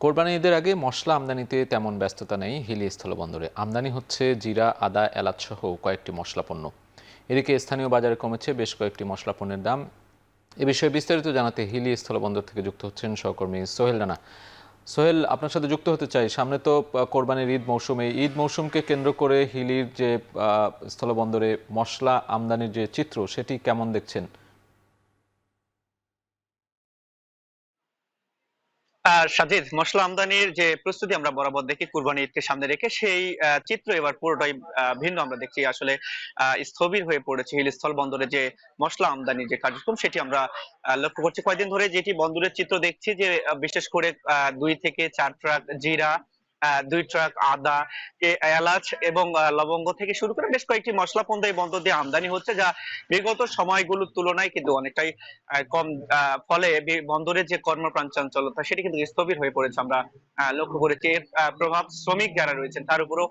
কোরবানি ঈদের আগে মশলা আমদানিতে তেমন ব্যস্ততা নেই হিলি স্থলবন্দরে। আমদানি হচ্ছে জিরা, আদা, এলাচ সহ কয়েকটি মশলা পণ্য। এদিকে স্থানীয় বাজারে কমেছে বেশ কয়েকটি মশলা পণ্যের দাম। এ বিষয়ে বিস্তারিত জানাতে হিলি স্থলবন্দর থেকে যুক্ত হচ্ছেন সহকর্মী সোহেল রানা। সোহেল, আপনার সাথে যুক্ত হতে চাই। সামনে তো কোরবানির ঈদ মৌসুম। এই ঈদ মৌসুমকে কেন্দ্র করে হিলির যে স্থলবন্দরে মশলা আমদানির যে চিত্র, সেটি কেমন সাজিদ, মশলা আমদানির যে প্রস্তুতি আমরা বরাবর দেখি কুরবানি ঈদকে সামনে রেখে, সেই চিত্র এবার পুরোটাই ভিন্ন আমরা দেখছি। আসলে স্থবির হয়ে পড়েছে হিল স্থল বন্দরে যে মশলা আমদানি যে কার্যক্রম, সেটি আমরা লক্ষ্য করছি কয়েকদিন ধরে। যেটি বন্দরের চিত্র দেখছি যে বিশেষ করে 2 থেকে 4 ট্রাক জিরা, 2 ট্রাক আদা, এলাচ এবং লবঙ্গ থেকে শুরু করে বেশ কয়েকটি মশলা পণ্য এই বন্দর দিয়ে আমদানি হচ্ছে, যা বিগত সময়গুলোর তুলনায় কিন্তু অনেকটাই কম। ফলে বন্দরের যে কর্মপ্রাণ চঞ্চলতা, সেটি কিন্তু স্থবির হয়ে পড়েছে। আমরা লক্ষ্য করেছি এর প্রভাব শ্রমিক যারা রয়েছেন তার উপরও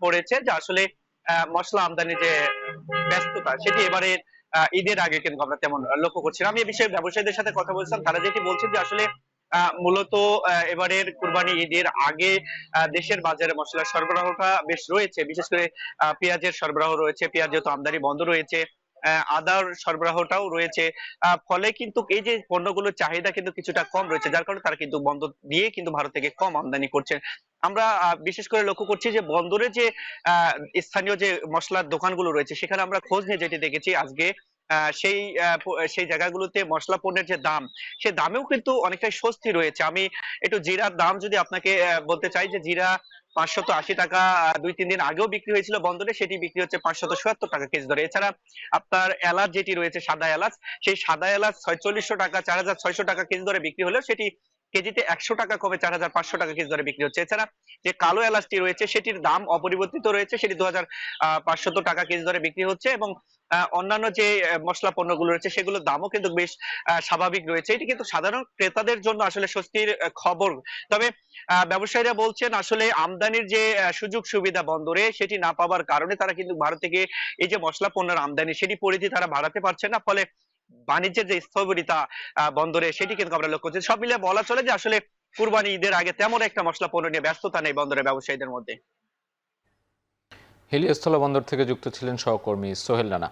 পড়েছে, যে আসলে মশলা আমদানির যে ব্যস্ততা, সেটি এবারে ঈদের আগে কিন্তু আমরা তেমন লক্ষ্য করছি না। আমি এই বিষয়ে ব্যবসায়ীদের সাথে কথা বলছিলাম, তারা যেটি বলছেন যে আসলে মূলত এবারের কুরবানি ঈদের আগে দেশের বাজারে মশলার সরবরাহটা বেশ রয়েছে। বিশেষ করে পেঁয়াজের সরবরাহ রয়েছে, পেঁয়াজ যেহেতু আমদানি বন্ধ রয়েছে, আদার সরবরাহটাও রয়েছে। ফলে কিন্তু এই যে পণ্যগুলোর চাহিদা কিন্তু কিছুটা কম রয়েছে, যার কারণে তারা কিন্তু বন্দর দিয়ে কিন্তু ভারত থেকে কম আমদানি করছে। আমরা বিশেষ করে লক্ষ্য করছি যে বন্দরে যে আহ, স্থানীয় যে মশলার দোকানগুলো রয়েছে, সেখানে আমরা খোঁজ নিয়ে যেটি দেখেছি আজকে, সেই জায়গাগুলোতে মশলা পণ্যের যে দাম, সে দামেও কিন্তু অনেকটাই স্বস্তি রয়েছে। আমি একটু জিরার দাম যদি আপনাকে বলতে চাই, যে জিরা 580 টাকা 2-3 দিন আগেও বিক্রি হয়েছিল বন্দরে, সেটি বিক্রি হচ্ছে 576 টাকা কেজি দরে। এছাড়া আপনার এলাচ যেটি রয়েছে, সাদা এলাচ, সেই সাদা এলাচ 4600 টাকা 4600 টাকা কেজি দরে বিক্রি হলেও সেটি কেজিতে 100 টাকা কমে 4500 টাকা কেজি দরে বিক্রি হচ্ছে। এছাড়া যে কালো এলাচটি রয়েছে, সেটির দাম অপরিবর্তিত রয়েছে, সেটি 2500 টাকা কেজি দরে বিক্রি হচ্ছে। এবং অন্যান্য যে মশলা পণ্যগুলো রয়েছে, সেগুলোর দামও কিন্তু বেশ স্বাভাবিক রয়েছে। এটি কিন্তু সাধারণ ক্রেতাদের জন্য আসলে স্বস্তির খবর। তবে ব্যবসায়ীরা বলছেন আসলে আমদানির যে সুযোগ সুবিধা বন্দরে, সেটি না পাওয়ার কারণে তারা কিন্তু ভারত থেকে এই যে মশলা পণ্যের আমদানি, সেটি পরিধি তারা বাড়াতে পারছে না। ফলে বাণিজ্যের যে স্থবিরতা বন্দরে, সেটি কিন্তু আমরা লক্ষ্য করছি। সব মিলিয়ে বলা চলে যে আসলে কুরবানি ঈদের আগে তেমন একটা মশলা পণ্য নিয়ে ব্যস্ততা নেই বন্দরের ব্যবসায়ীদের মধ্যে। হিলি স্থলবন্দর থেকে যুক্ত ছিলেন সহকর্মী সোহেল রানা।